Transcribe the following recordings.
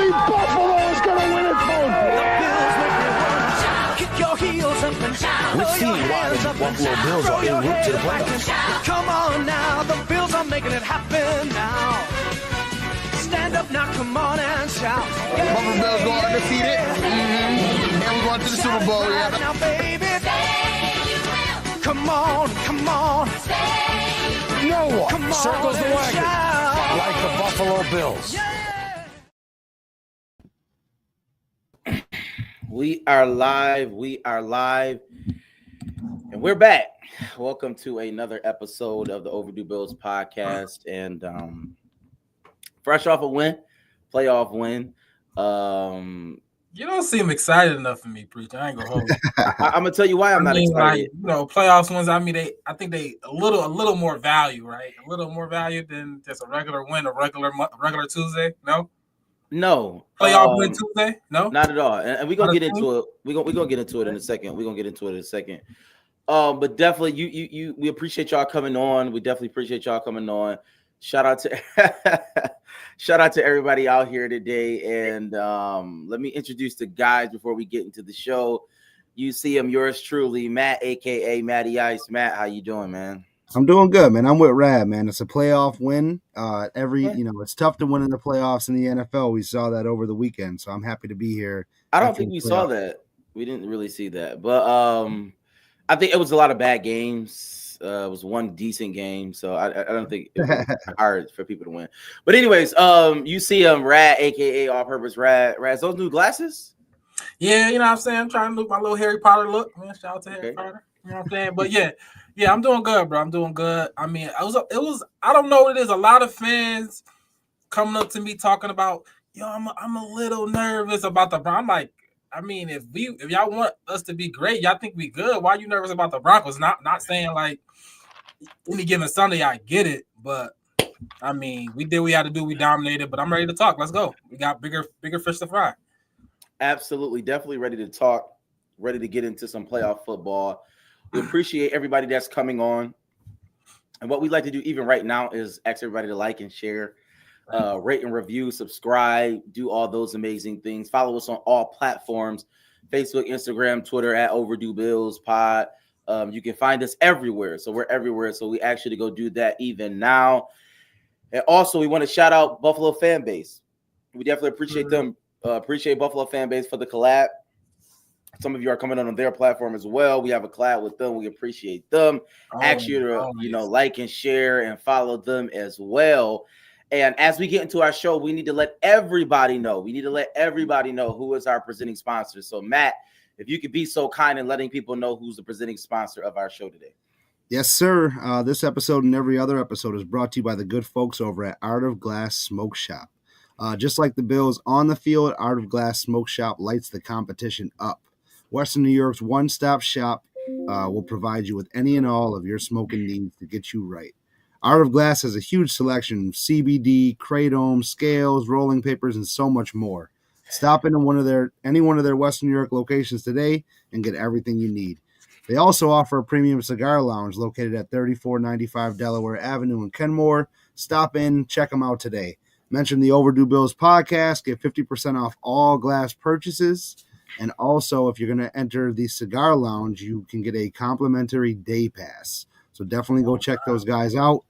believe Buffalo is going to win it, folks. Kick your heels up and down. We've seen why the Buffalo Bills are en route to the playoffs. Come on now, the Bills are making it happen now. Stand up now, come on and shout. The Buffalo Bills go undefeated. And we're going to the Super Bowl, yeah. Now, baby, come on, come on. No one Come on circles the and wagon shout. like the Buffalo Bills. We are live, and we're back. Welcome to another episode of the Overdue Bills podcast, and fresh off a win, playoff win. You don't seem excited enough for me, Preacher. I ain't gonna hold you. I'm gonna tell you why I'm not excited. Like, playoffs wins. I mean, I think they a little more value, right? A little more value than just a regular win, a regular Tuesday. No, playoff win Tuesday. No, not at all. And we're gonna get into it. We're gonna get into it in a second. But definitely, we appreciate y'all coming on. We definitely appreciate y'all coming on. Shout out to everybody out here today. And let me introduce the guys before we get into the show. You see him, yours truly, Matt, aka Matty Ice. Matt, how you doing, man? I'm doing good, man. I'm with Rad, man. It's a playoff win. It's tough to win in the playoffs in the NFL. We saw that over the weekend, so I'm happy to be here. I don't think we saw that. We didn't really see that, but I think it was a lot of bad games. It was one decent game, so I don't think it was hard for people to win. But anyways, you see him, Rad, aka All Purpose Rad. Rad, those new glasses? Yeah, you know what I'm saying. I'm trying to look my little Harry Potter look. Man, shout out to Harry Potter. You know what I'm saying? But yeah, I'm doing good, bro. I'm doing good. I mean, it was. I don't know what it is. A lot of fans coming up to me talking about, I'm a little nervous about the Broncos. I'm like, I mean, if y'all want us to be great, y'all think we good. Why are you nervous about the Broncos? Not saying like any given Sunday, I get it, but I mean, we did what we had to do. We dominated, but I'm ready to talk. Let's go. We got bigger fish to fry. Absolutely, definitely ready to talk. Ready to get into some playoff football. We appreciate everybody that's coming on. And what we'd like to do even right now is ask everybody to like and share, rate and review, subscribe, do all those amazing things. Follow us on all platforms, Facebook, Instagram, Twitter, at Overdue Bills Pod. You can find us everywhere. So we're everywhere. So we actually go do that even now. And also, we want to shout out Buffalo fan base. We definitely appreciate them. Appreciate Buffalo fan base for the collab. Some of you are coming on their platform as well. We have a collab with them. We appreciate them. Ask you to, like and share and follow them as well. And as we get into our show, we need to let everybody know. Who is our presenting sponsor. So, Matt, if you could be so kind in letting people know who's the presenting sponsor of our show today. Yes, sir. This episode and every other episode is brought to you by the good folks over at Art of Glass Smoke Shop. Just like the Bills on the field, Art of Glass Smoke Shop lights the competition up. Western New York's one-stop shop will provide you with any and all of your smoking needs to get you right. Art of Glass has a huge selection of CBD, kratom, scales, rolling papers, and so much more. Stop into any one of their Western New York locations today and get everything you need. They also offer a premium cigar lounge located at 3495 Delaware Avenue in Kenmore. Stop in, check them out today. Mention the Overdue Bills podcast, get 50% off all glass purchases. And also, if you're going to enter the cigar lounge, you can get a complimentary day pass. So definitely go check those guys out.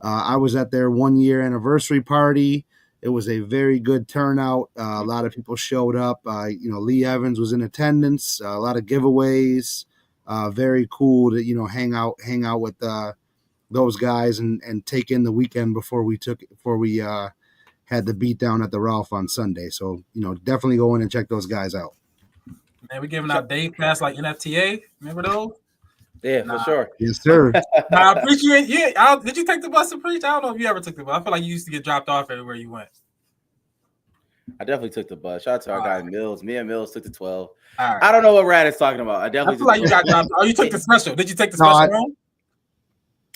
I was at their 1-year anniversary party. It was a very good turnout. A lot of people showed up. Lee Evans was in attendance. A lot of giveaways. Very cool to hang out with those guys and take in the weekend before we had the beat down at the Ralph on Sunday. So definitely go in and check those guys out. Man, we're giving out day pass like NFTA. Remember those? Yeah, for sure. Yes, sir. I appreciate you. Did you take the bus to preach? I don't know if you ever took the bus. I feel like you used to get dropped off everywhere you went. I definitely took the bus. Shout out to our guy Mills. Me and Mills took the 12. Right. I don't know what Rad is talking about. I feel like you got dropped. Oh, you took the special. Did you take the special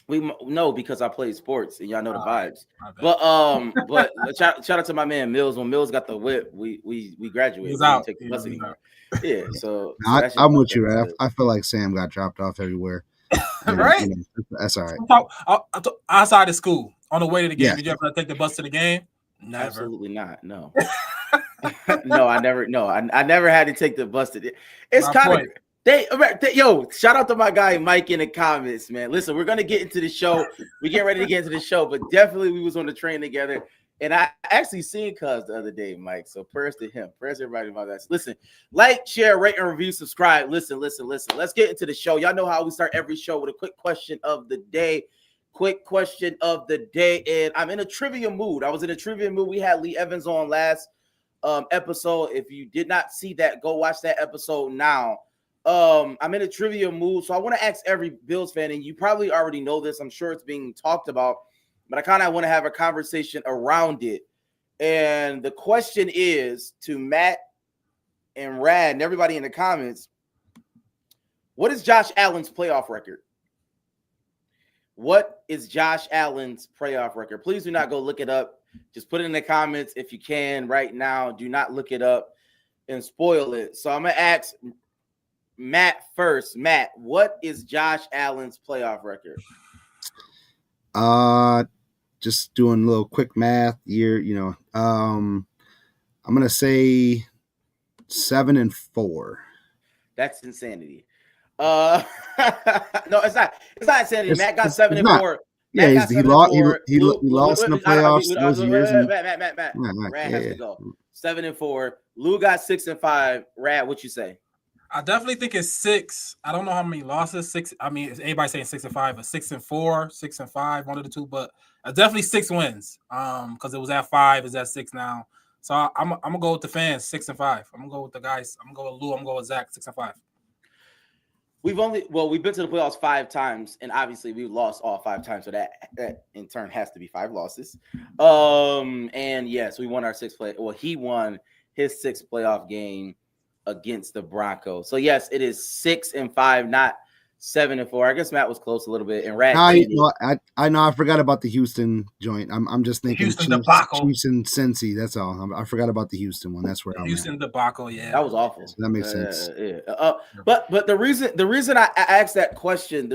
home? No, because I played sports and y'all know the vibes. But shout out to my man Mills. When Mills got the whip, we graduated. He's out. Take the bus anymore. Yeah, so I'm with you, Rad. I feel like Sam got dropped off everywhere. Right? That's all right. Outside of school, on the way to the game, did you ever take the bus to the game? Never. Absolutely not. No. No, I never. No, I never had to take the busted. It's My kind of point. yo. Shout out to my guy Mike in the comments, man. Listen, we're gonna get into the show. We get ready to get into the show, but definitely we was on the train together. And I actually seen Cuz the other day, Mike. So prayers to him. Prayers to everybody about that. Listen, like, share, rate, and review, subscribe. Listen. Let's get into the show. Y'all know how we start every show with a quick question of the day. Quick question of the day. And I'm in a trivia mood. I was in a trivia mood. We had Lee Evans on last episode. If you did not see that, go watch that episode now. I'm in a trivia mood. So I want to ask every Bills fan, and you probably already know this. I'm sure it's being talked about, but I kind of want to have a conversation around it. And the question is to Matt and Rad and everybody in the comments, what is Josh Allen's playoff record? What is Josh Allen's playoff record? Please do not go look it up. Just put it in the comments if you can right now. Do not look it up and spoil it. So I'm going to ask Matt first. Matt, what is Josh Allen's playoff record? Just doing a little quick math here, I'm going to say 7-4. That's insanity. No, it's not. It's not insanity. Matt got 7-4. Yeah, he lost in the playoffs those years. Matt. Rad has to go. 7-4. Lou got 6-5. Rad, what you say? I definitely think it's 6. I don't know how many losses. 6. I mean, everybody's saying 6-5, but 6-4, 6-5, one of the two. But definitely 6 wins. Because it was at 5, it's at 6 now. So I'm gonna go with the fans, 6-5. I'm gonna go with the guys. I'm gonna go with Lou. I'm gonna go with Zach, 6-5. We've been to the playoffs 5 times, and obviously we've lost all 5 times. So that in turn has to be 5 losses. And yes, we won our 6th play. Well, he won his 6th playoff game against the Broncos. So yes, it is 6-5, not 7-4. I guess Matt was close a little bit. And Rad, I know. I forgot about the Houston joint. I'm just thinking Houston debacle. Chiefs and Cincy. That's all. I forgot about the Houston one. That's where I'm Houston debacle. Yeah, that was awful. So that makes sense. Yeah. But the reason I asked that question,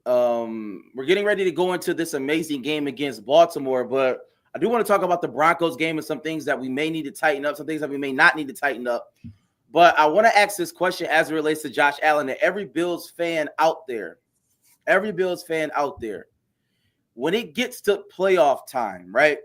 we're getting ready to go into this amazing game against Baltimore, but I do want to talk about the Broncos game and some things that we may need to tighten up, some things that we may not need to tighten up. But I want to ask this question as it relates to Josh Allen to every Bills fan out there. When it gets to playoff time, right?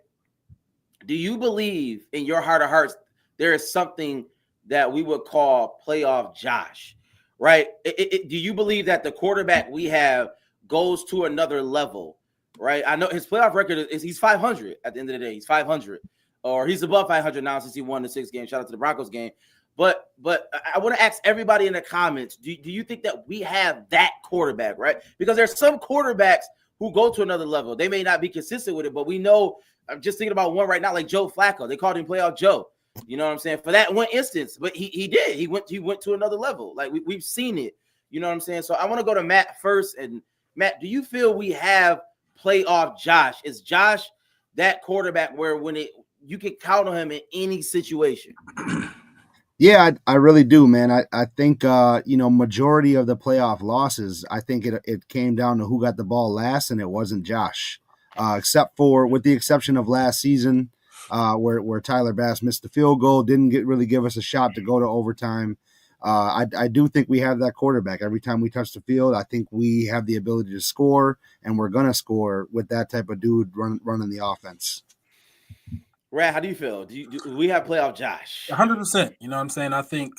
Do you believe in your heart of hearts there is something that we would call playoff Josh, right? Do you believe that the quarterback we have goes to another level, right? I know his playoff record is he's 500 at the end of the day. He's 500, or he's above 500 now since he won the 6th game. Shout out to the Broncos game. But I want to ask everybody in the comments, do you think that we have that quarterback, right? Because there's some quarterbacks who go to another level. They may not be consistent with it, but we know, I'm just thinking about one right now, like Joe Flacco. They called him Playoff Joe. You know what I'm saying? For that one instance, but he did. He went to another level. Like we've seen it. You know what I'm saying? So I want to go to Matt first. And Matt, do you feel we have playoff Josh? Is Josh that quarterback where you can count on him in any situation? Yeah, I really do, man. I think majority of the playoff losses, I think it came down to who got the ball last, and it wasn't Josh, with the exception of last season, where Tyler Bass missed the field goal, didn't really give us a shot to go to overtime. I do think we have that quarterback. Every time we touch the field, I think we have the ability to score, and we're gonna score with that type of dude running the offense. Rad, how do you feel? Do we have playoff Josh? 100%. You know what I'm saying? I think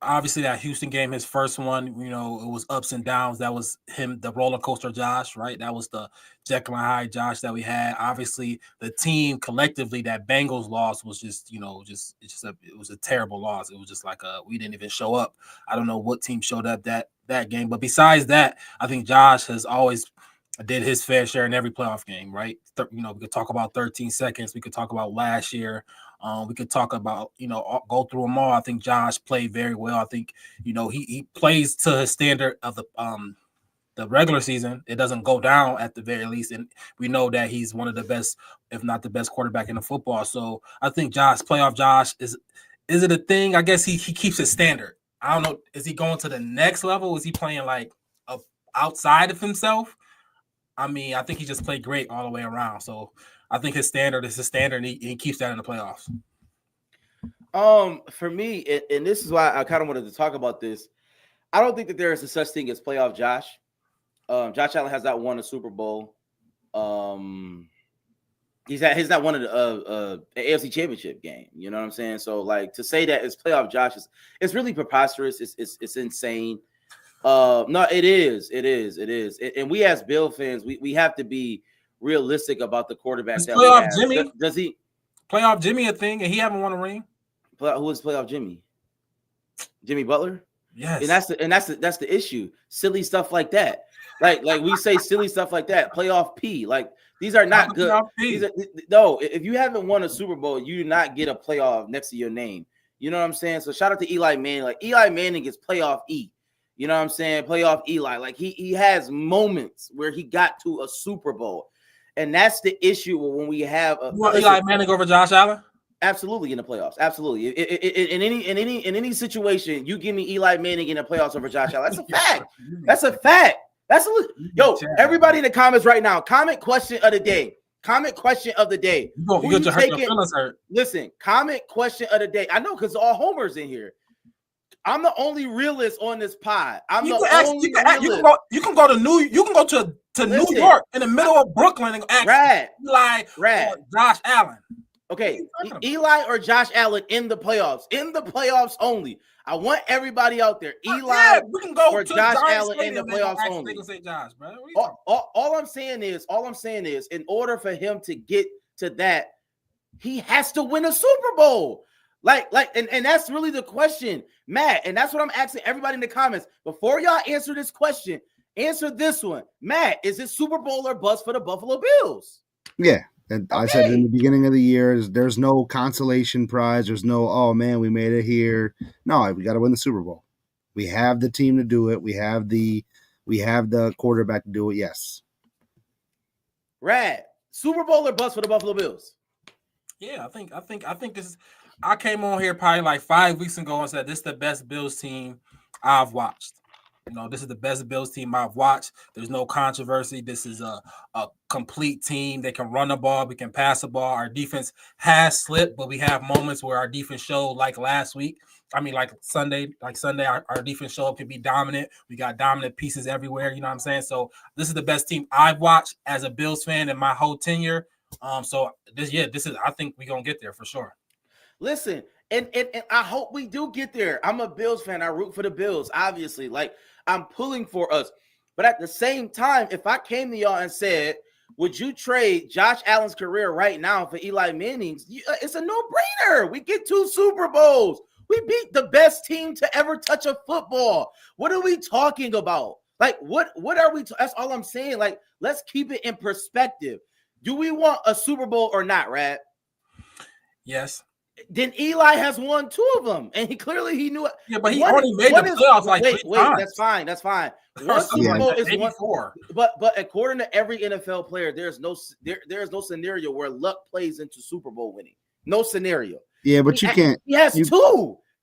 obviously that Houston game, his first one, it was ups and downs. That was him, the roller coaster Josh, right? That was the Jekyll and Hyde Josh that we had. Obviously, the team collectively, that Bengals loss was just, it was a terrible loss. It was just like we didn't even show up. I don't know what team showed up that game, but besides that, I think Josh has always did his fair share in every playoff game, right? We could talk about 13 seconds. We could talk about last year. We could talk about, go through them all. I think Josh played very well. I think, he plays to his standard of the regular season. It doesn't go down at the very least. And we know that he's one of the best, if not the best quarterback in the football. So I think playoff Josh, is it a thing? I guess he keeps his standard. I don't know. Is he going to the next level? Is he playing like outside of himself? I mean, I think he just played great all the way around. So I think his standard is his standard, and he keeps that in the playoffs. For me, and this is why I kind of wanted to talk about this. I don't think that there is a such thing as playoff Josh. Josh Allen has not won a Super Bowl. He's not won the AFC Championship game. You know what I'm saying? So, like, to say that it's playoff Josh it's really preposterous. It's insane. No, it is. And we as Bill fans, we have to be realistic about the quarterback that playoff we have. Jimmy. Does he playoff Jimmy a thing, and he haven't won a ring? Who is playoff Jimmy? Jimmy Butler? Yes. And that's the issue. Silly stuff like that. Like we say silly stuff like that. Playoff P. Like, these are not good. No, if you haven't won a Super Bowl, you do not get a playoff next to your name. You know what I'm saying? So shout out to Eli Manning. Like, Eli Manning gets playoff E. You know what I'm saying? Playoff Eli. Like, he has moments where he got to a Super Bowl. And that's the issue when we have Eli Manning over Josh Allen? Absolutely in the playoffs. Absolutely. In any situation, you give me Eli Manning in the playoffs over Josh Allen. That's a fact. That's a fact. Everybody in the comments right now. Comment question of the day. Comment question of the day. You get your feelings hurt. Listen, comment question of the day. I know, because all homers in here. I'm the only realist on this pod. You can go to New York in the middle of Brooklyn and ask Eli or Josh Allen. Okay, Eli or Josh Allen in the playoffs. In the playoffs only. I want everybody out there. Eli or Josh Allen in the playoffs only. All I'm saying is, in order for him to get to that, he has to win a Super Bowl. And that's really the question, Matt. And that's what I'm asking everybody in the comments. Before y'all answer this question, answer this one. Matt, is it Super Bowl or bust for the Buffalo Bills? Yeah. And I said in the beginning of the year, there's no consolation prize. There's no, oh man, we made it here. No, we got to win the Super Bowl. We have the team to do it. We have the quarterback to do it. Yes. Rad. Super Bowl or bust for the Buffalo Bills? Yeah, I think this is. I came on here probably like 5 weeks ago and said this is the best Bills team I've watched. You know, this is the best Bills team I've watched. There's no controversy. This is a complete team. They can run the ball. We can pass the ball. Our defense has slipped, but we have moments where our defense showed, like last week. I mean, like Sunday, our defense showed up to be dominant. We got dominant pieces everywhere. You know what I'm saying? So this is the best team I've watched as a Bills fan in my whole tenure. So this is. I think we're gonna get there for sure. Listen, and I hope we do get there. I'm a Bills fan. I root for the Bills, obviously. Like, I'm pulling for us. But at the same time, if I came to y'all and said, would you trade Josh Allen's career right now for Eli Manning's? It's a no-brainer. We get 2 Super Bowls. We beat the best team to ever touch a football. What are we talking about? Like, what are we? That's all I'm saying. Like, let's keep it in perspective. Do we want a Super Bowl or not, Rad? Yes. Then Eli has won 2 of them, and he knew it. Yeah, but he already made the playoffs like 3 times. That's fine. One Super Bowl is 84. But according to every NFL player, there is no scenario where luck plays into Super Bowl winning. No scenario. Yeah, but you can't. He has 2,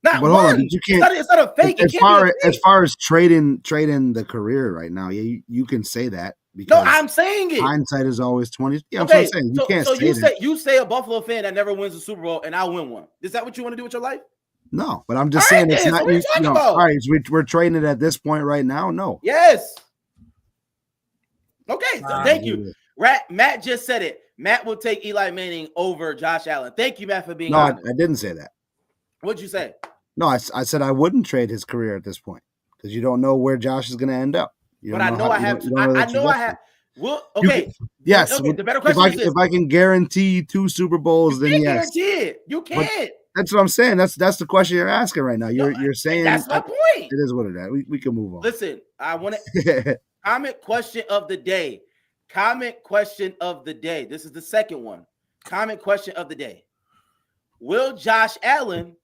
not but one. Hold on, you can't. It's not a fake. As far as trading the career right now, yeah, you can say that. No, I'm saying it. Hindsight is always 20. Yeah, okay, I'm saying you can't. So you say a Buffalo fan that never wins a Super Bowl, and I win one. Is that what you want to do with your life? No, but I'm just saying it's not. All right, we're trading it at this point right now. No. Yes. Okay. So thank you. Matt just said it. Matt will take Eli Manning over Josh Allen. Thank you, Matt, for being honest. No, I didn't say that. What'd you say? No, I said I wouldn't trade his career at this point because you don't know where Josh is going to end up. But I know I have. I know I have. Well, okay. Yes. Okay, the better question is this. If I can guarantee 2 Super Bowls, then yes. Guarantee it. You can't. But that's what I'm saying. That's the question you're asking right now. You're saying that's my point. It is what it is. We can move on. Listen, I want to comment question of the day. Comment question of the day. This is the second one. Comment question of the day. Will Josh Allen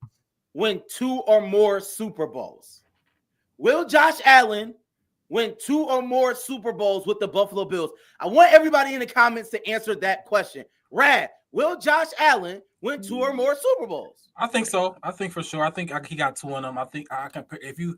win 2 or more Super Bowls? Will Josh Allen win 2 or more Super Bowls with the Buffalo Bills? I want everybody in the comments to answer that question. Rad, will Josh Allen win 2 or more Super Bowls? I think so. I think for sure. I think he got 2 in them. I think I can. If you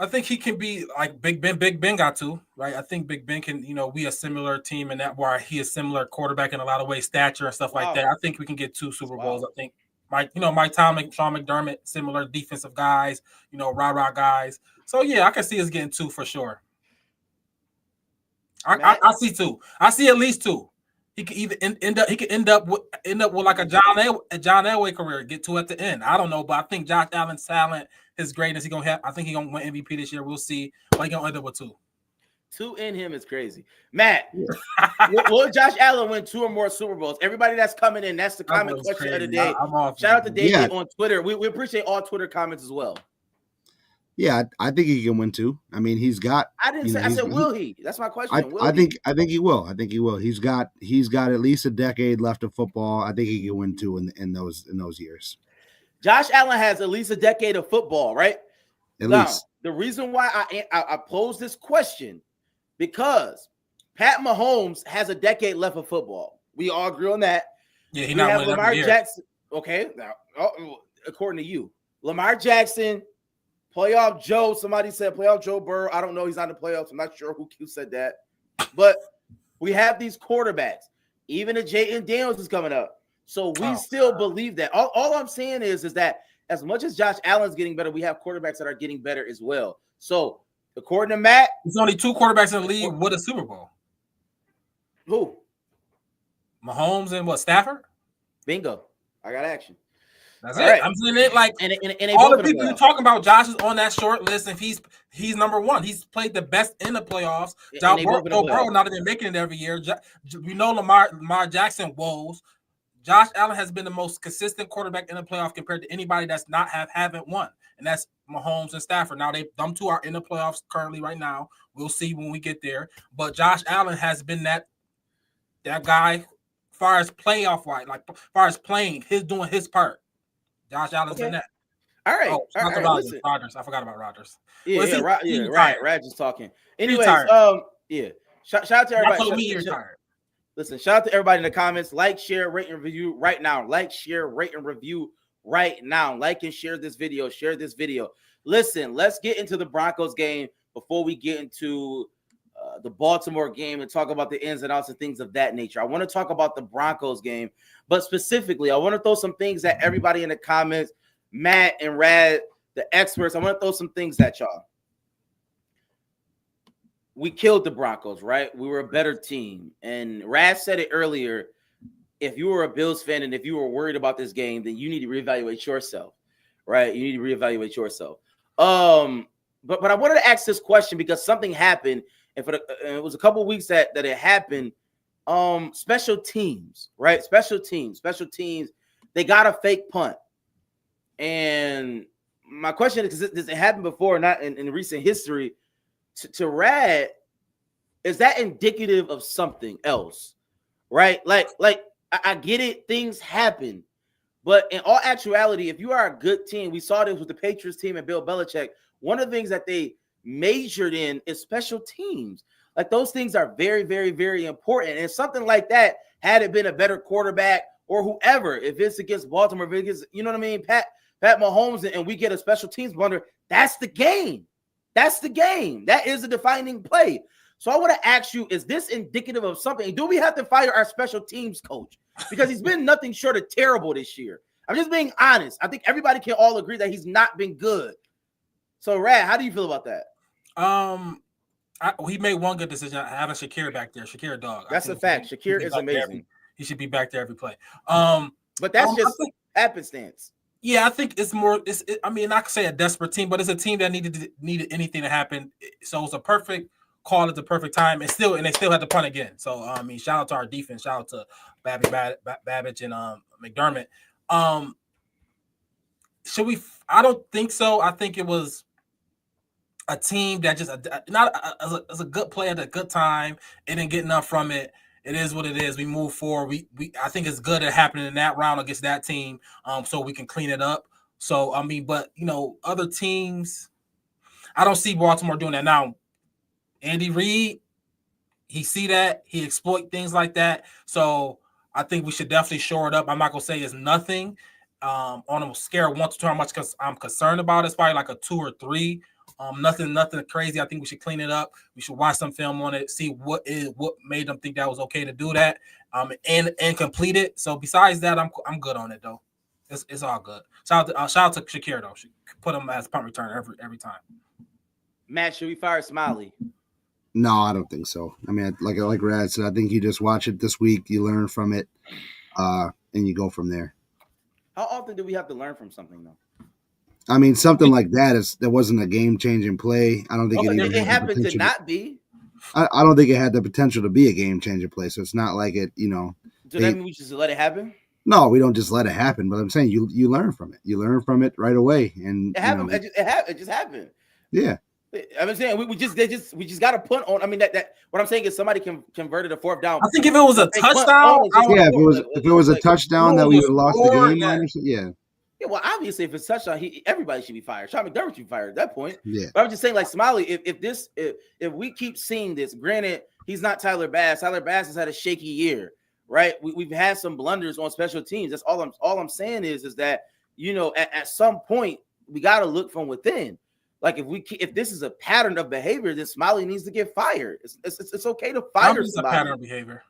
I think he can be like Big Ben. Big Ben got 2, right? I think Big Ben can, be a similar team in that where he is similar quarterback in a lot of ways, stature and stuff like that. I think we can get 2 Super Bowls. I think Mike Tomlin, Sean McDermott, similar defensive guys, rah-rah guys. So yeah, I can see us getting 2 for sure. I see 2. I see at least 2. He could either end up with like a John Elway career, get 2 at the end. I don't know, but I think Josh Allen's talent, his greatness, I think he's gonna win MVP this year. We'll see, but he's gonna end up with 2. 2 in him is crazy. Matt, will Josh Allen win 2 or more Super Bowls? Everybody that's coming in, that's the comment question of the day. Shout out to David on Twitter. We appreciate all Twitter comments as well. Yeah, I think he can win 2. I mean, he's got. I didn't say. I said, will he? That's my question. I think he will. I think he will. He's got at least a decade left of football. I think he can win 2 in those years. Josh Allen has at least a decade of football, right? At least. The reason why I posed this question because Pat Mahomes has a decade left of football. We all agree on that. Yeah, we have Lamar Jackson. Okay, now according to you, Lamar Jackson. Playoff Joe, somebody said Playoff Joe Burrow. I don't know. He's not in the playoffs. I'm not sure who said that. But we have these quarterbacks. Even if Jayden Daniels is coming up. So we still believe that. All I'm saying is that as much as Josh Allen's getting better, we have quarterbacks that are getting better as well. So according to Matt. There's only 2 quarterbacks in the league with a Super Bowl. Who? Mahomes and Stafford? Bingo. I got action. That's all it. Right. I'm saying it like and all the people you're talking about. Josh is on that short list, and he's number 1. He's played the best in the playoffs. Joe Burrow not even making it every year. Lamar Jackson woes. Josh Allen has been the most consistent quarterback in the playoff compared to anybody that's haven't won, and that's Mahomes and Stafford. Now them 2 are in the playoffs currently right now. We'll see when we get there. But Josh Allen has been that guy, far as playoff wise, like far as playing, doing his part. Josh Allen's in that. All right. All right. Rodgers. I forgot about Rodgers. Right. Rodgers talking. Anyways, Shout out to everybody. Listen, shout out to everybody in the comments. Like, share, rate, and review right now. Like, share, rate, and review right now. Like and share this video. Share this video. Listen, let's get into the Broncos game before we get into the Baltimore game and talk about the ins and outs and things of that nature. I want to talk about the Broncos game, but specifically, I want to throw some things at everybody in the comments, Matt and Rad, the experts. I want to throw some things at y'all. We killed the Broncos, right? We were a better team. And Rad said it earlier. If you were a Bills fan and if you were worried about this game, then you need to reevaluate yourself, right? You need to reevaluate yourself. But I wanted to ask this question because something happened. And it was a couple of weeks that it happened. Special teams, right? Special teams. They got a fake punt. And my question is, because it happened before, not in recent history, to Rad, is that indicative of something else, right? Like I get it, things happen. But in all actuality, if you are a good team, we saw this with the Patriots team and Bill Belichick, one of the things that they majored in is special teams. Like those things are very, very, very important. And something like that, had it been a better quarterback or whoever, if it's against Baltimore, if it's, you know what I mean, Pat Mahomes, and we get a special teams blunder, that's the game. That's the game. That is a defining play. So I want to ask you, is this indicative of something? Do we have to fire our special teams coach? Because he's been nothing short of terrible this year. I'm just being honest. I think everybody can all agree that he's not been good. So, Rad, how do you feel about that? He made one good decision, having Shakir back there. Shakir dog. That's a fact. Shakir is amazing. He should be back there every play. But that's just happenstance. Yeah, I think it's more. I mean, I could say a desperate team, but it's a team that needed anything to happen. So it's a perfect call at the perfect time, and they still had to punt again. So I mean, shout out to our defense. Shout out to Babbage and McDermott. Should we? I don't think so. I think it was a team that just as a good play at a good time. It didn't get enough from it. It is what it is. We move forward. I think it's good at happening in that round against that team, so we can clean it up. So I mean, but other teams, I don't see Baltimore doing that now. Andy Reid, he see that, he exploit things like that. So I think we should definitely shore it up. I'm not gonna say it's nothing on a scale of 1 to 2 how much I'm concerned about. It's probably like a 2 or 3 Nothing crazy. I think we should clean it up. We should watch some film on it, see what made them think that was okay to do that, and complete it. So besides that, I'm good on it though. It's all good. Shout out to Shakir though. She put him as punt returner every time. Matt, should we fire Smiley? No, I don't think so. I mean, like Rad said, I think you just watch it this week, you learn from it, and you go from there. How often do we have to learn from something though? I mean, something like that wasn't a game-changing play. I don't think it happened to not be. I don't think it had the potential to be a game-changer play. So it's not like it, So that mean we just let it happen? No, we don't just let it happen. But I'm saying you learn from it. You learn from it right away, and it happened. It just happened. Yeah. I'm saying we just got to punt on. I mean that what I'm saying is somebody converted a fourth down. I think if it was a touchdown, if it was a touchdown that we would have lost the game. Yeah. Yeah, well, obviously, if it's touchdown, everybody should be fired. Sean McDermott should be fired at that point. Yeah. But I'm just saying, like Smiley, if we keep seeing this, granted, he's not Tyler Bass. Tyler Bass has had a shaky year, right? We've had some blunders on special teams. That's all I'm saying is that at some point we got to look from within. Like if this is a pattern of behavior, then Smiley needs to get fired. It's okay to fire somebody. It's a pattern of behavior.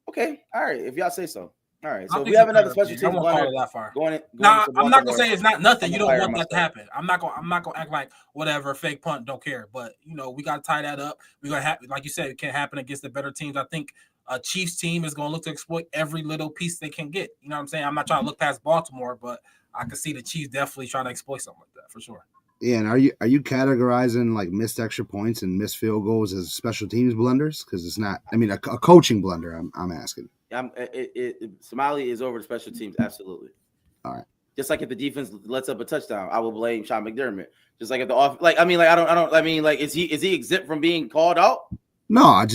Okay, all right. If y'all say so. All right, so we have another special teams. I won't call it that far. I'm not gonna say it's not nothing. You don't want that to happen. I'm not gonna act like whatever, fake punt, don't care. But we gotta tie that up. We gotta have, like you said, it can't happen against the better teams. I think a Chiefs team is gonna look to exploit every little piece they can get. You know what I'm saying? I'm not trying to look past Baltimore, but I can see the Chiefs definitely trying to exploit something like that for sure. Yeah, and are you categorizing like missed extra points and missed field goals as special teams blunders? Because it's not. I mean, a coaching blunder. I'm asking. Smiley is over the special teams, absolutely. All right. Just like if the defense lets up a touchdown, I will blame Sean McDermott. Just like if is he exempt from being called out? No,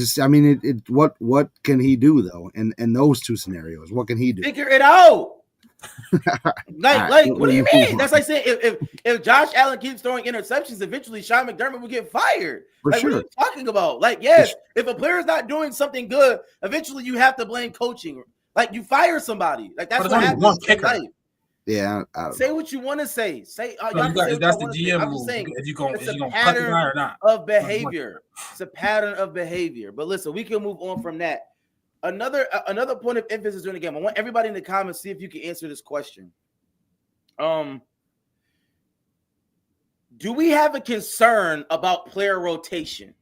what can he do though? In those two scenarios, what can he do? Figure it out. Right. What do you mean? That's like saying if Josh Allen keeps throwing interceptions, eventually Sean McDermott will get fired. For sure. What are you talking about? Yes, if a player is not doing something good, eventually you have to blame coaching. You fire somebody. That's what happens in life. Yeah. Say what you want to say. That's the GM move. If you're going to cut the guy or not. Of behavior. It's a pattern of behavior. But listen, we can move on from that. Another point of emphasis during the game. I want everybody in the comments see if you can answer this question. Do we have a concern about player rotation?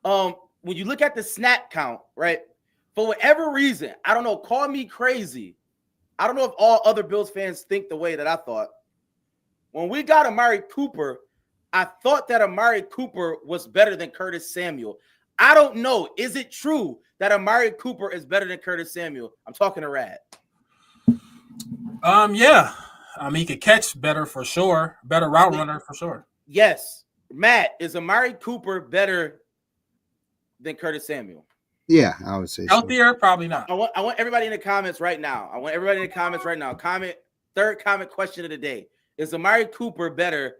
When you look at the snap count, right? For whatever reason, I don't know, call me crazy. I don't know if all other Bills fans think the way that I thought. When we got Amari Cooper, I thought that Amari Cooper was better than Curtis Samuel. I don't know. Is it true that Amari Cooper is better than Curtis Samuel? I'm talking to Rad. Yeah. I mean, he could catch better for sure. Better route runner for sure. Yes. Matt, is Amari Cooper better than Curtis Samuel? Yeah, I would say healthier, so. Probably not. I want everybody in the comments right now. Third comment question of the day. Is Amari Cooper better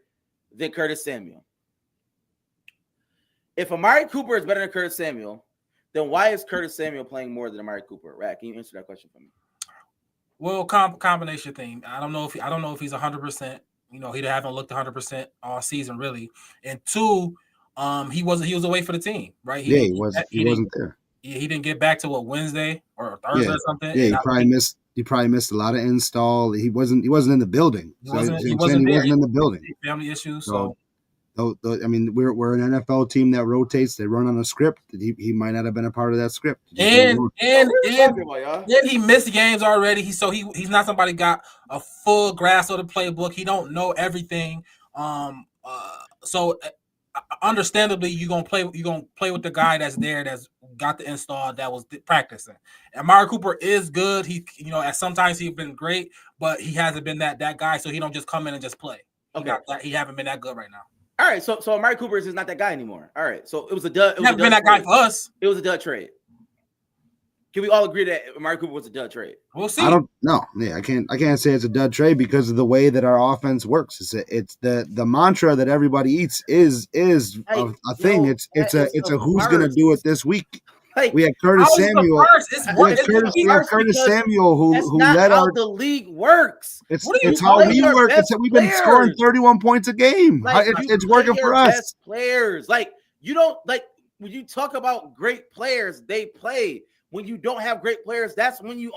than Curtis Samuel? If Amari Cooper is better than Curtis Samuel, then why is Curtis Samuel playing more than Amari Cooper? Rad, can you answer that question for me? Well, combination thing. I don't know if he's 100%. He haven't looked 100% all season really. And two, he was away for the team, right? He wasn't there. He didn't get back to Wednesday or Thursday or something. Yeah, he probably missed a lot of install. He wasn't in the building. He wasn't in the building. Family issues. So I mean, we're an NFL team that rotates. They run on a script. He might not have been a part of that script. And he missed games already. He's not somebody got a full grasp of the playbook. He don't know everything. So understandably, you're gonna play with the guy that's there, that's got the install, that was practicing. And Amari Cooper is good. He, at sometimes he's been great, but he hasn't been that guy. So he don't just come in and just play. Okay, he haven't been that good right now. All right, so Amari Cooper is not that guy anymore. All right, so it was a dud. He hasn't been that guy for us. It was a dud trade. Can we all agree that Amari Cooper was a dud trade? We'll see. I don't know. Yeah, I can't say it's a dud trade because of the way that our offense works. It's the mantra that everybody eats is a thing. It's a who's gonna do it this week. Like we had Curtis How is Samuel. the first? It's We had it's Curtis, we had Curtis Samuel who that's not led how our. the league works. It's What are you it's how play we your work. best We've been scoring players. 31 points a game. Like It's you working play for your us. best players. Like you don't like when you talk about great players, they play. When you don't have great players, that's when you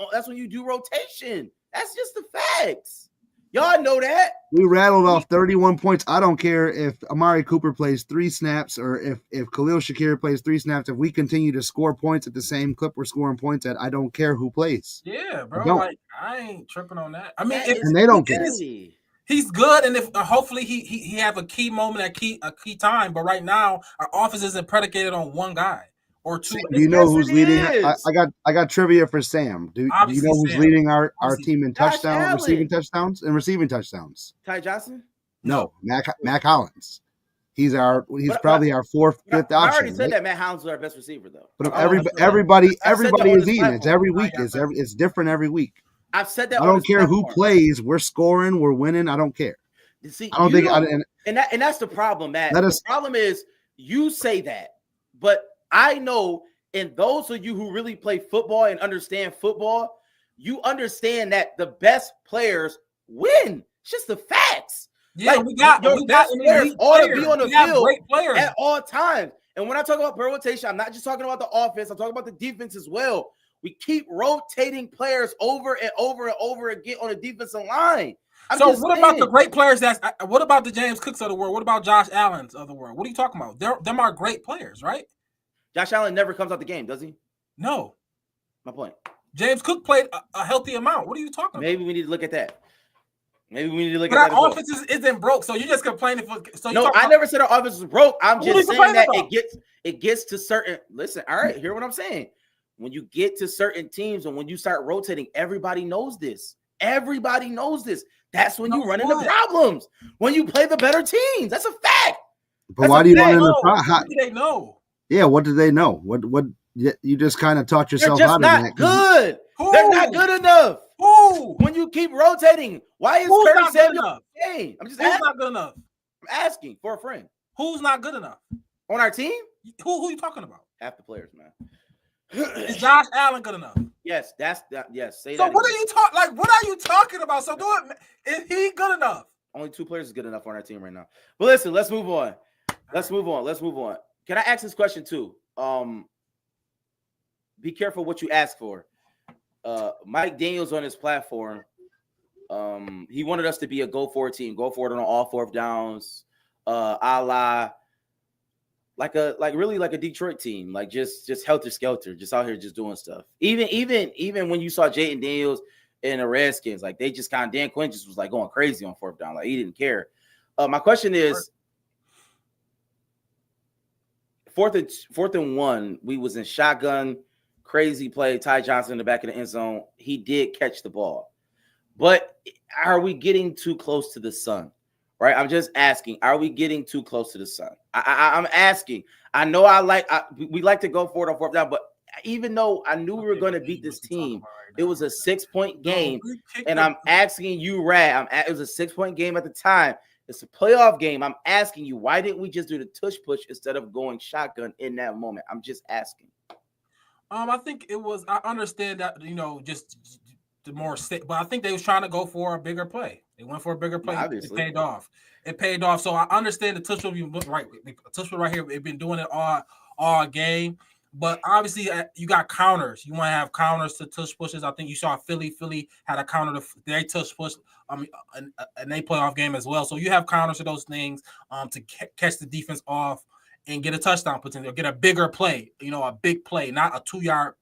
do rotation. That's just the facts. Y'all know that. We rattled off 31 points. I don't care if Amari Cooper plays 3 snaps or if Khalil Shakir plays 3 snaps. If we continue to score points at the same clip we're scoring points at, I don't care who plays. Yeah, bro. Like I ain't tripping on that. I mean, and they don't care. He's good, and if hopefully he have a key moment at a key time. But right now, our offense isn't predicated on one guy or two. Do you know who's leading? I got trivia for Sam. Do you know who's leading our team in receiving touchdowns? Ty Johnson? No, Mac Hollins. He's probably our 4th, 5th option. I already said that Matt Hollins was our best receiver, though. But everybody is eating. It's every week. It's different every week. I've said that. I don't care who plays. We're scoring. We're winning. I don't care. See, I don't think. And that's the problem, Matt. The problem is you say that, but I know, and those of you who really play football and understand football, you understand that the best players win. It's just the facts. Yeah, like, we got players ought to be on the field great players at all times. And when I talk about rotation, I'm not just talking about the offense. I'm talking about the defense as well. We keep rotating players over and over and over again on the defensive line. So what about the great players? What about the James Cooks of the world? What about Josh Allen's of the world? What are you talking about? Them are great players, right? Josh Allen never comes out the game, does he? No. My point. James Cook played a healthy amount. What are you talking about? Maybe we need to look at that. But our offense isn't broke, so you're just complaining for. So no, I never said our offense was broke. I'm just saying that it gets to certain. Listen, all right, hear what I'm saying. When you get to certain teams and when you start rotating, everybody knows this. Everybody knows this. That's when you run into problems. When you play the better teams, that's a fact. But why do you run into problems? How do they know? Yeah, what do they know? What you just kind of taught yourself out of that. They're good. They're not good enough. Who? When you keep rotating, why is Curtis Samuel? Hey, I'm just asking. Not good enough? I'm asking for a friend. Who's not good enough on our team? Who are you talking about? Half the players, man. Is Josh Allen good enough? Yes, yes. Say so that. So what are you talking? Like, what are you talking about? So do it. Is he good enough? Only 2 players is good enough on our team right now. But listen, let's move on. Let's move on. Can I ask this question too? Be careful what you ask for. Mike Daniels on his platform, he wanted us to be a go forward team, go forward on all 4th downs, a la like a Detroit team, like just helter skelter, just out here just doing stuff. Even when you saw Jayden Daniels and the Redskins, like they just Dan Quinn just was like going crazy on 4th down, like he didn't care. My question is, 4th and 1, we was in shotgun. Crazy play, Ty Johnson in the back of the end zone. He did catch the ball. But are we getting too close to the sun? Right? I'm just asking, are we getting too close to the sun? I'm asking. I know we like to go for it on 4th down, but even though I knew we were going to beat this team, it was a 6-point game. And I'm asking you, Rad, it was a 6-point game at the time. It's a playoff game. I'm asking you, why didn't we just do the tush push instead of going shotgun in that moment? I'm just asking. I think it was. I understand that just the more stick, but I think they was trying to go for a bigger play. They went for a bigger play. It paid off. It paid off. So I understand the tush right. Tush right here. They've been doing it all game. But obviously, you got counters. You want to have counters to tush pushes. I think you saw Philly. Philly had a counter to their tush push. And they playoff game as well. So you have counters to those things to catch the defense off and get a touchdown potential, get a bigger play, a big play, not a 2-yard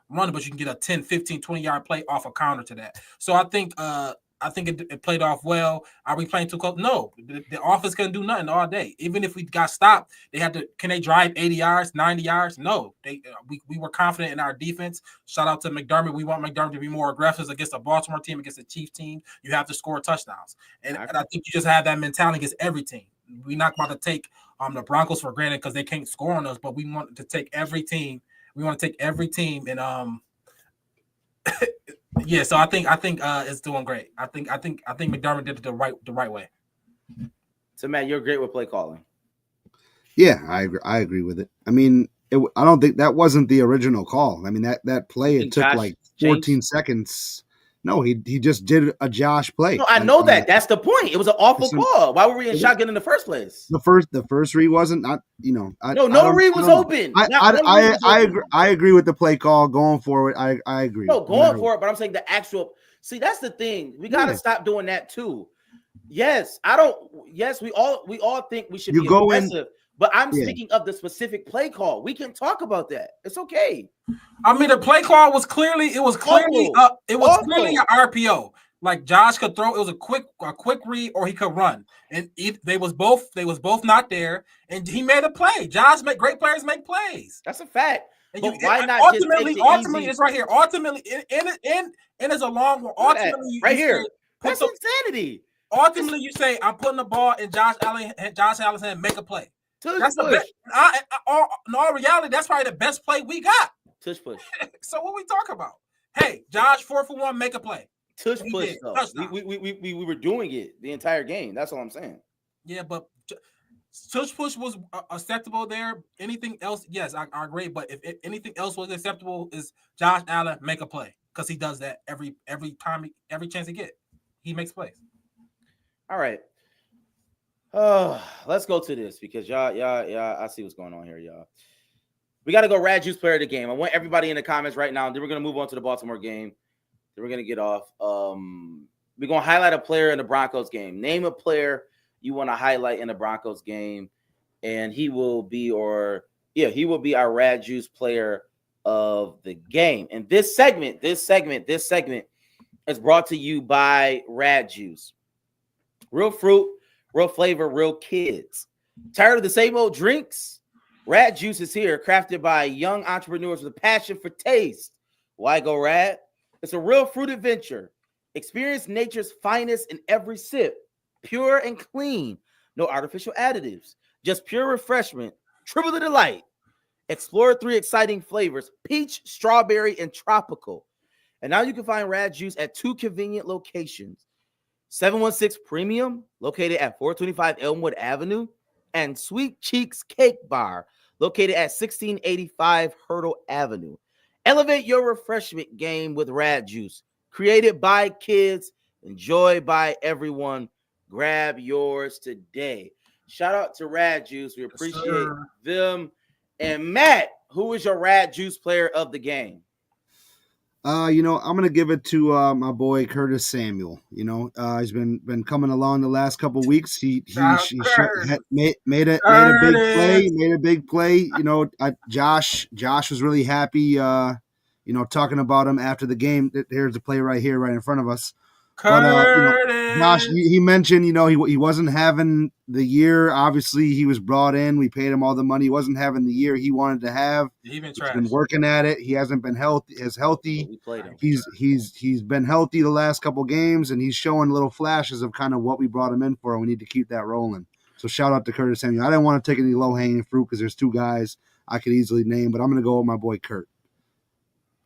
run, but you can get a 10, 15, 20-yard play off a counter to that. So I think it played off well. Are we playing too close? No. The offense couldn't do nothing all day. Even if we got stopped, can they drive 80 yards, 90 yards? No. We were confident in our defense. Shout out to McDermott. We want McDermott to be more aggressive against a Baltimore team, against a Chiefs team. You have to score touchdowns. And I think you just have that mentality against every team. We're not about to take the Broncos for granted because they can't score on us, but we want to take every team. We want to take every team and yeah. So I think it's doing great. I think McDermott did it the right way. So Matt, you're great with play calling. Yeah, I agree with it. I mean, I don't think that wasn't the original call. I mean, that play, it took Josh like James? 14 seconds. No, he just did a Josh play. No, I know that. That's the point. It was an awful call. Why were we in shotgun in the first place? The first read wasn't not, no read was open. I agree with the play call going forward. I agree. No, going for it, but I'm saying the actual. See, that's the thing. We got to stop doing that too. Yes, I don't. Yes, we all think we should be aggressive. But I'm speaking of the specific play call. We can talk about that. It's okay. I mean, the play call was clearly an RPO. Like Josh could throw. It was a quick read, or he could run, and they was both not there, and he made a play. Great players make plays. That's a fact. But why not? Ultimately, it's right here. Ultimately, and it's a long one. Ultimately, right here. That's insanity. Ultimately, you say I'm putting the ball in Josh Allen's hand, make a play. That's the best. In all reality, that's probably the best play we got. Tush push. So what we talk about? Hey, Josh, 4 for 1, make a play. Tush push though. We were doing it the entire game. That's all I'm saying. Yeah, but tush push was acceptable there. Anything else? Yes, I agree. But if anything else was acceptable, is Josh Allen make a play, because he does that every time, every chance he get, he makes plays. All right. Let's go to this, because y'all, I see what's going on here, y'all. We got to go Rad Juice player of the game. I want everybody in the comments right now. Then we're going to move on to the Baltimore game. Then we're going to get off. We're going to highlight a player in the Broncos game. Name a player you want to highlight in the Broncos game, and he will be our Rad Juice player of the game. And this segment is brought to you by Rad Juice. Real fruit, real flavor, real kids. Tired of the same old drinks? Rad Juice is here, crafted by young entrepreneurs with a passion for taste. Why go Rad? It's a real fruit adventure. Experience nature's finest in every sip. Pure and clean. No artificial additives. Just pure refreshment. Triple the delight. Explore 3 exciting flavors: peach, strawberry, and tropical. And now you can find Rad Juice at 2 convenient locations. 716 Premium, located at 425 Elmwood Avenue, and Sweet Cheeks Cake Bar, located at 1685 Hurdle Avenue. Elevate your refreshment game with Rad Juice. Created by kids, enjoyed by everyone. Grab yours today. Shout out to Rad Juice. We appreciate them. And Matt, who is your Rad Juice player of the game? I'm gonna give it to my boy Curtis Samuel. He's been coming along the last couple of weeks. He made a big play. Josh was really happy. Talking about him after the game. Here's the play right here, right in front of us. Josh, he mentioned, he wasn't having the year. Obviously, he was brought in. We paid him all the money. He wasn't having the year he wanted to have. He's been working at it. He hasn't been healthy. We played him. He's been healthy the last couple games, and he's showing little flashes of kind of what we brought him in for. And we need to keep that rolling. So shout out to Curtis Samuel. I didn't want to take any low hanging fruit because there's 2 guys I could easily name, but I'm going to go with my boy Kurt.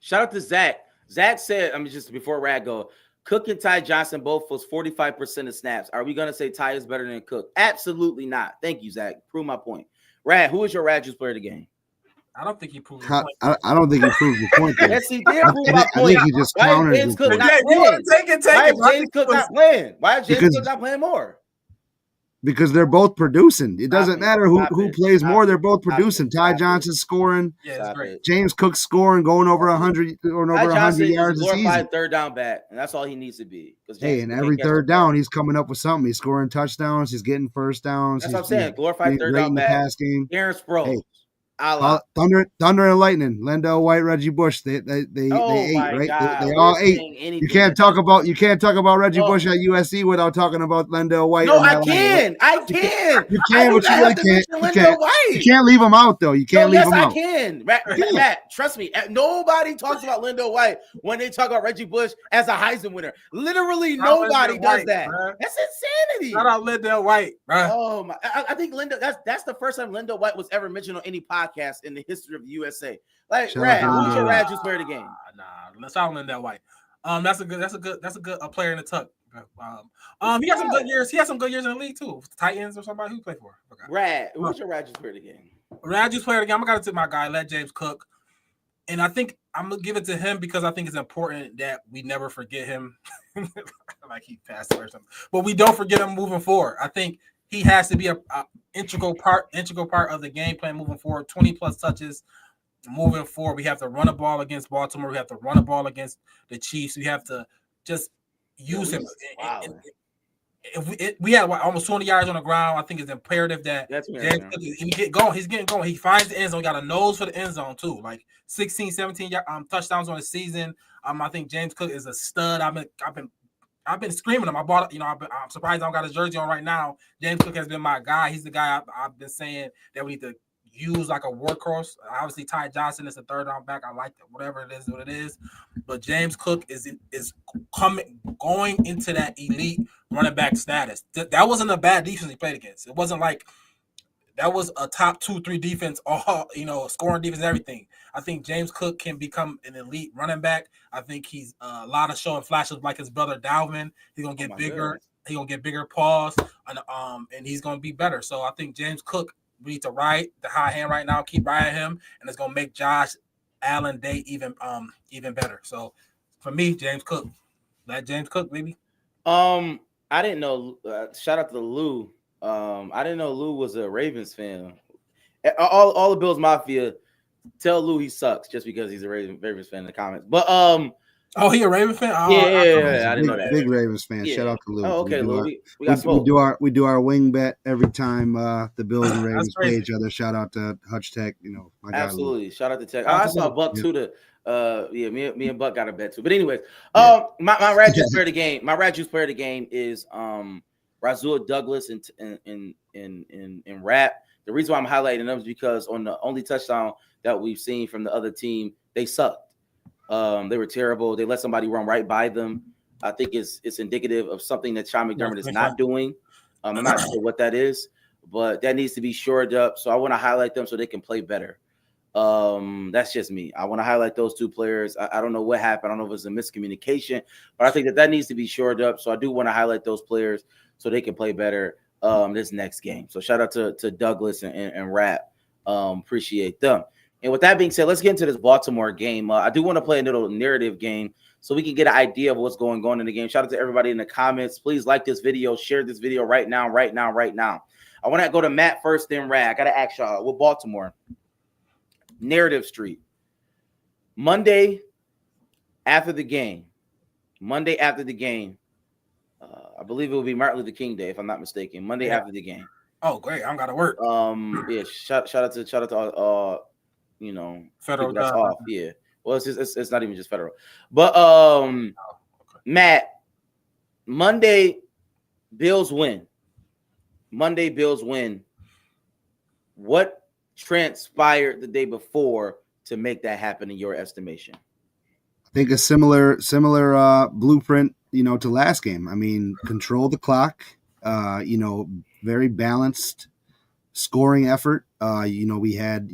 Shout out to Zach. Zach said, just before Rad go, Cook and Ty Johnson both was 45% of snaps. Are we going to say Ty is better than Cook? Absolutely not. Thank you, Zach. Prove my point. Rad, who is your Rad Juice player of the game? I don't think he proved the point. I don't think he proved the point. Yes, he did prove my point. I think he just countered James Cook not playing? Why is James Cook not playing? Why is James Cook not playing more? Because they're both producing. It doesn't matter who plays more. They're both producing. Ty Johnson's scoring. Yeah, it's great. James Cook's scoring, going over 100 or over 100 yards a season. Glorified third down back, and that's all he needs to be. Hey, and every third down, he's coming up with something. He's scoring touchdowns. He's getting first downs. That's what I'm saying. Glorified third down back. Pass game. Aaron Sproles. Hey. Thunder and Lightning, Lendell White, Reggie Bush. They ate, right? God. They all ate. You can't talk about Reggie Bush at USC without talking about Lendell White. No, I can. You can, but you really can't. You can't leave him out though. You can't leave him out. Yes, I can. Matt, trust me. Nobody talks about Lendell White when they talk about Reggie Bush as a Heisman winner. Literally, nobody does that. Bro. That's insanity. Shout out Lendell White, bro. Oh my! I think that's the first time Lendell White was ever mentioned on any podcast in the history of the USA. Like, Rad, who's your Rad Juice player of the game? Let's out Lendell White. That's a good player in the tuck. He has some good years. He has some good years in the league too. Titans or somebody who played for. Okay. Rad, who's your Rad Juice player of the game? Raju's player of the game. I got to take my guy, let James Cook. And I think I'm going to give it to him because I think it's important that we never forget him. Like he passed away or something. But we don't forget him moving forward. I think he has to be a integral part of the game plan moving forward. 20-plus touches moving forward. We have to run a ball against Baltimore. We have to run a ball against the Chiefs. We have to just use him. If we had almost 20 yards on the ground, I think it's imperative that James Cook, he get going. He's getting going. He finds the end zone. He got a nose for the end zone too. Like 16, 17 touchdowns on the season. I think James Cook is a stud. I've been screaming him. I bought, I'm surprised I don't got his jersey on right now. James Cook has been my guy. He's the guy I've been saying that we need to use like a workhorse. Obviously, Ty Johnson is the third round back. I like that, whatever it is, what it is. But James Cook is going into that elite running back status. That wasn't a bad defense he played against. It wasn't like that was a top 2-3 defense, all scoring defense, everything. I think James Cook can become an elite running back. I think he's a lot of showing flashes like his brother Dalvin. He's gonna get bigger. He's gonna get bigger paws, and he's gonna be better. So I think James Cook, we need to ride the high hand right now, keep riding him, and it's gonna make Josh Allen day even better. So for me, James Cook, that James Cook, baby. I didn't know. Shout out to Lou. I didn't know Lou was a Ravens fan. All the Bills Mafia tell Lou he sucks just because he's a Ravens fan in the comments. But he a Ravens fan? Yeah, I didn't know that. Big Ravens fan. Yeah. Shout out to Lou. Oh, okay, Lou. We do our wing bet every time the Bills and Ravens play each other. Shout out to Hutch Tech. My guy absolutely. Lou. Shout out to Tech. I saw Buck too. Me and Buck got a bet too. But anyways, my Rad Juice player of the game. My Rad Juice player of the game is Rasul Douglas in rap. The reason why I'm highlighting them is because on the only touchdown that we've seen from the other team, they sucked. They were terrible. They let somebody run right by them. I think it's indicative of something that Sean McDermott is not doing. I'm not sure what that is, but that needs to be shored up. So I want to highlight them so they can play better. That's just me. I want to highlight those two players. I don't know what happened. I don't know if it's a miscommunication, but I think that needs to be shored up. So I do want to highlight those players so they can play better this next game. So shout out to Douglas and Rap. Appreciate them. And with that being said, let's get into this Baltimore game. I do want to play a little narrative game so we can get an idea of what's going on in the game. Shout out to everybody in the comments. Please like this video, share this video right now. I want to go to Matt first, then Rad. I got to ask y'all with Baltimore. Narrative Street. Monday after the game, I believe it will be Martin Luther King Day, if I'm not mistaken. Monday after the game. Oh, great! I'm gotta work. Shout out to federal that's off. Yeah. Well, it's not even just federal, but okay. Matt, Monday Bills win. What transpired the day before to make that happen in your estimation? I think a similar blueprint, to last game. I mean, control the clock, very balanced scoring effort. We had,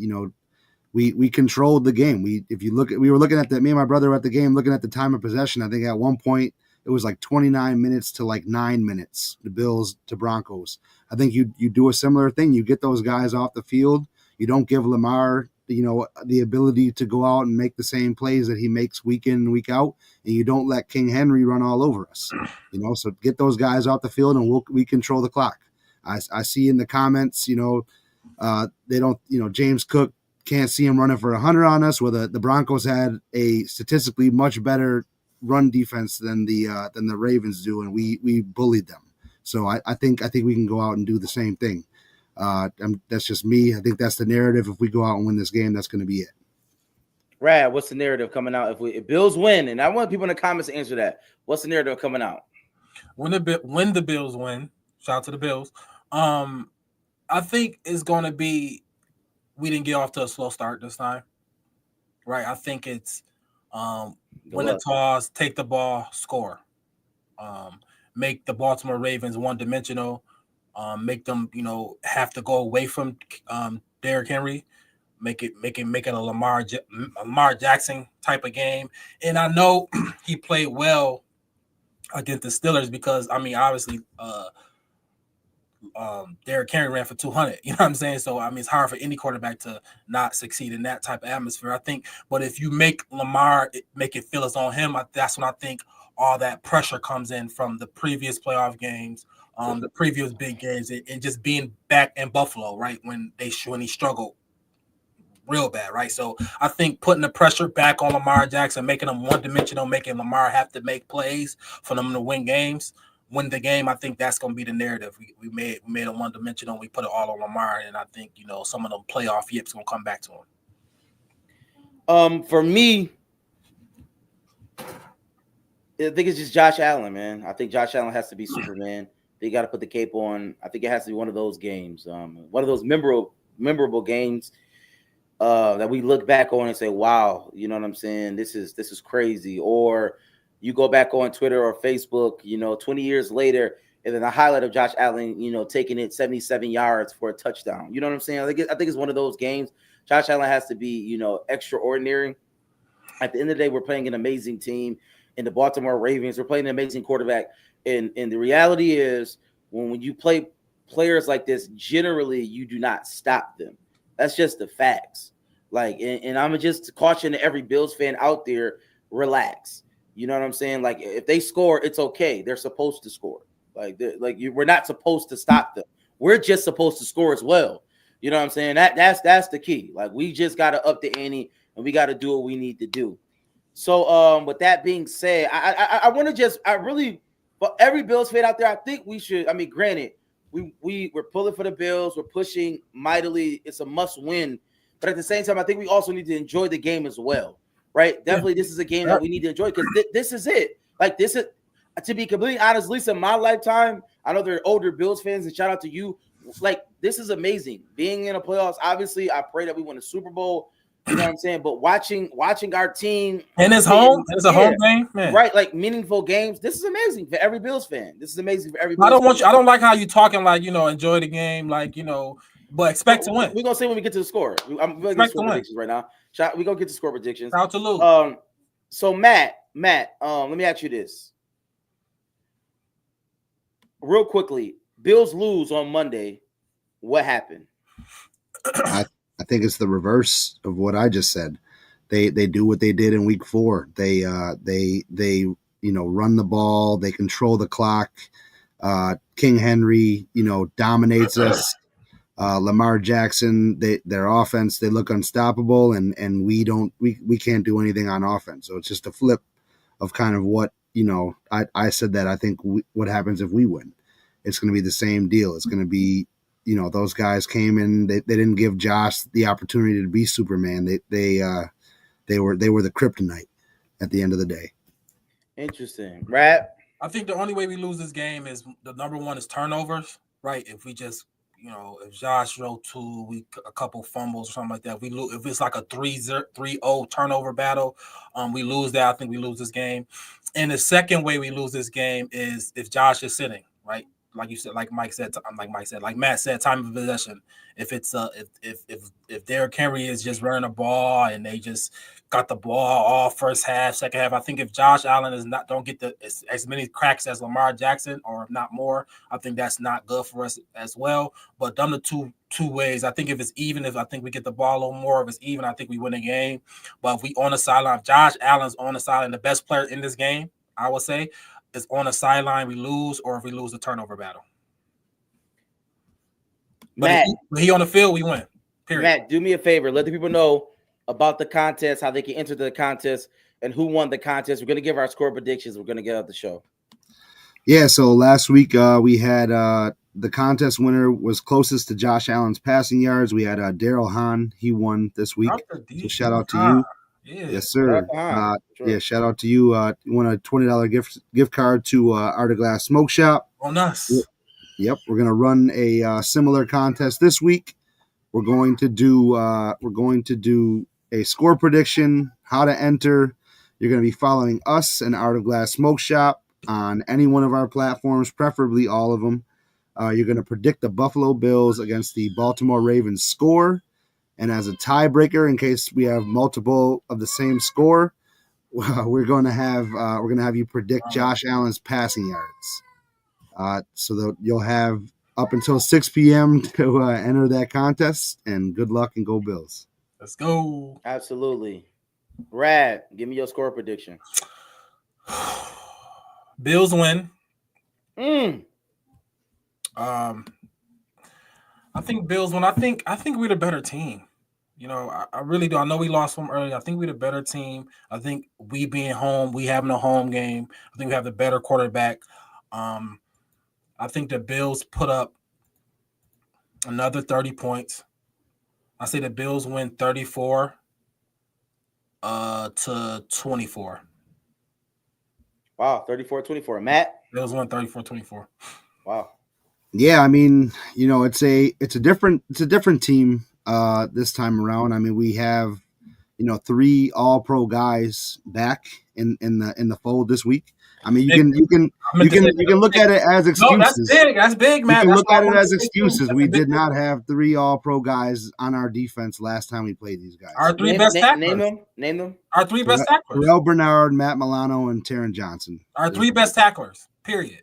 we controlled the game. Me and my brother were at the game looking at the time of possession. I think at one point it was like 29 minutes to like 9 minutes, the Bills to Broncos. I think you do a similar thing. You get those guys off the field. You don't give Lamar, the ability to go out and make the same plays that he makes week in and week out, and you don't let King Henry run all over us. So get those guys off the field and we control the clock. I see in the comments, they don't, James Cook can't see him running for 100 on us. Where the Broncos had a statistically much better run defense than the Ravens do, and we bullied them. So I think we can go out and do the same thing. That's just me. I think that's the narrative. If we go out and win this game, that's going to be it. Rad, what's the narrative coming out if Bills win? And I want people in the comments to answer that. What's the narrative coming out? When the Bills win, shout out to the Bills. I think it's going to be we didn't get off to a slow start this time, right? I think it's win the toss, take the ball, score, make the Baltimore Ravens one-dimensional. Make them, have to go away from Derrick Henry, make it a Lamar Jackson type of game. And I know he played well against the Steelers because obviously Derrick Henry ran for 200. You know what I'm saying? So I mean, it's hard for any quarterback to not succeed in that type of atmosphere, I think. But if you make Lamar make it feel it's on him, that's when I think all that pressure comes in from the previous playoff games, the previous big games, and just being back in Buffalo, right, when he struggled real bad, right? So I think putting the pressure back on Lamar Jackson, making him one-dimensional, making Lamar have to make plays for them to win the game, I think that's going to be the narrative. We made it one-dimensional, we put it all on Lamar, and I think, some of them playoff yips going to come back to him. For me, I think it's just Josh Allen, man. I think Josh Allen has to be Superman. They got to put the cape on. I think it has to be one of those games, one of those memorable games that we look back on and say, "Wow, you know what I'm saying? This is crazy." Or you go back on Twitter or Facebook, 20 years later, and then the highlight of Josh Allen, taking it 77 yards for a touchdown. You know what I'm saying? I think it's one of those games. Josh Allen has to be, extraordinary. At the end of the day, we're playing an amazing team in the Baltimore Ravens. We're playing an amazing quarterback. And the reality is when you play players like this, generally you do not stop them. That's just the facts. Like, and I'm just caution every Bills fan out there, relax. You know what I'm saying? Like, if they score, it's okay. They're supposed to score. We're not supposed to stop them. We're just supposed to score as well. You know what I'm saying? That's the key. Like, we just got to up the ante and we got to do what we need to do. So, with that being said, I want to for every Bills fan out there, I think we should. I mean, granted, we're pulling for the Bills, we're pushing mightily. It's a must win, but at the same time, I think we also need to enjoy the game as well, right? Definitely, this is a game that we need to enjoy because this is it. Like, this is, to be completely honest, Lisa, in my lifetime, I know there are older Bills fans, and shout out to you. Like, this is amazing. Being in the playoffs, obviously, I pray that we win a Super Bowl. You know what I'm saying? But watching our team and it's home, it's a home game, man. Right? Like meaningful games. This is amazing for every Bills fan. This is amazing for every. I don't like how you talking like enjoy the game, like but expect to win. We're gonna say when we get to the score. I'm gonna get score predictions right now. We're gonna get to score predictions. Shout to Lou. So Matt, let me ask you this. Real quickly, Bills lose on Monday. What happened? I think it's the reverse of what I just said. They do what they did in week 4. They run the ball. They control the clock. King Henry, dominates us. Lamar Jackson, their offense, they look unstoppable, and we can't do anything on offense. So it's just a flip of kind of what I said that I think what happens if we win. It's going to be the same deal. It's going to be. Those guys came in. They didn't give Josh the opportunity to be Superman. They were the kryptonite at the end of the day. Interesting, right? I think the only way we lose this game is the number one is turnovers, right? If we just if Josh throw 2, a couple fumbles or something like that, we lose. If it's like a 3-0 turnover battle, we lose that. I think we lose this game. And the second way we lose this game is if Josh is sitting, right? Like you said, like Matt said, time of possession. If it's if Derrick Henry is just running the ball and they just got the ball all first half, second half, I think if Josh Allen don't get as many cracks as Lamar Jackson, or if not more, I think that's not good for us as well. But them the two ways. I think if it's even, if I think we get the ball a little more, if it's even, I think we win the game. But if we on the sideline, if Josh Allen's on the sideline, the best player in this game, I would say, is on the sideline, we lose, or if we lose the turnover battle. But Matt, if he on the field, we win. Period. Matt, do me a favor. Let the people know about the contest, how they can enter the contest, and who won the contest. We're going to give our score predictions. We're going to get out the show. Yeah, so last week we had the contest winner was closest to Josh Allen's passing yards. We had Daryl Hahn. He won this week. So shout out to you. Yeah. Yes, sir. Sure. Yeah, shout out to you. You won a $20 gift card to Art of Glass Smoke Shop. On us. Yep, we're gonna run a similar contest this week. We're going to do a score prediction, how to enter. You're going to be following us and Art of Glass Smoke Shop on any one of our platforms, preferably all of them. You're going to predict the Buffalo Bills against the Baltimore Ravens score. And as a tiebreaker, in case we have multiple of the same score, we're going to have you predict Josh Allen's passing yards. So that you'll have up until 6 p.m. to enter that contest. And good luck and go Bills. Let's go. Absolutely. Rad, give me your score prediction. Bills win. I think Bills win. I think we're the better team. You know, I really do. I know we lost from early. I think we're the better team. I think we being home, we having a home game. I think we have the better quarterback. I think the Bills put up another 30 points. I say the Bills win 34 to 24. Wow, 34-24. Matt? Bills win 34-24. Wow. Yeah, I mean, you know, it's a different team this time around. I mean, we have, you know, 3 all-pro guys back in the fold this week. I mean, you can look at it as excuses. No, that's big. That's big, man. You can look at it as excuses. We did not have 3 all-pro guys on our defense last time we played these guys. Our 3 best tacklers. Name them. Our 3 best tacklers. Terrell Bernard, Matt Milano, and Taron Johnson. Our 3 best tacklers. Period.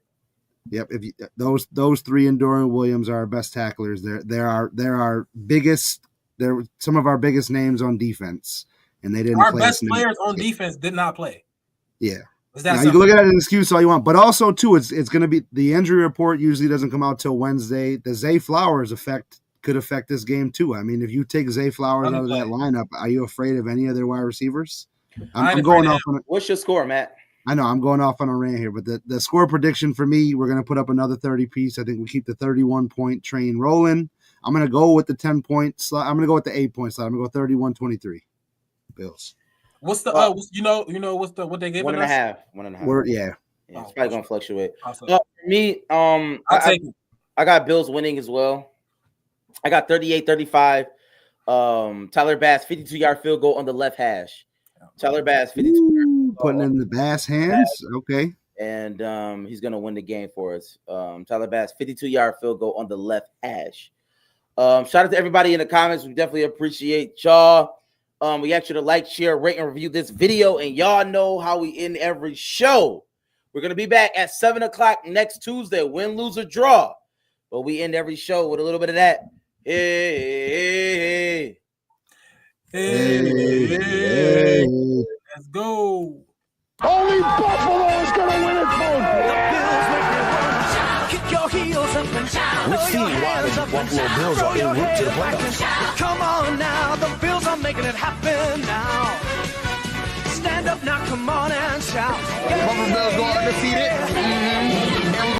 Yep. Those 3 and Dorian Williams are our best tacklers. They're our biggest. They're some of our biggest names on defense, and they didn't. Our play best players on defense did not play. Yeah. Now, you can look at it as an excuse all you want, but also too, it's going to be the injury report usually doesn't come out till Wednesday. The Zay Flowers could affect this game too. I mean, if you take Zay Flowers out of that lineup, are you afraid of any of their wide receivers? I'm going off on. What's your score, Matt? I know I'm going off on a rant here, but the score prediction for me, we're going to put up another 30 piece. I think we keep the 31-point train rolling. I'm going to go with the 10-point slot. I'm going to go with the 8-point slot. I'm going to go 31-23. Bills. What's the what they gave us? 1.5. 1.5. Yeah. It's probably gonna fluctuate. Awesome. For me, I got Bills winning as well. I got 38-35. Tyler Bass 52-yard field goal on the left hash. Tyler Bass 52 putting in the Bass hands. Okay. And he's gonna win the game for us. Tyler Bass 52-yard field goal on the left hash. Shout out to everybody in the comments. We definitely appreciate y'all. We ask you to like, share, rate, and review this video, and y'all know how we end every show. We're going to be back at 7 o'clock next Tuesday, win, lose, or draw. But we end every show with a little bit of that. Hey. Let's go. Only Buffalo is going to win it, Kick your heels up and down. We've seen why the Buffalo Bills are en route to the playoffs. Come on now, the Bills are making it happen now. Stand up now, come on and shout. Buffalo Bills go undefeated.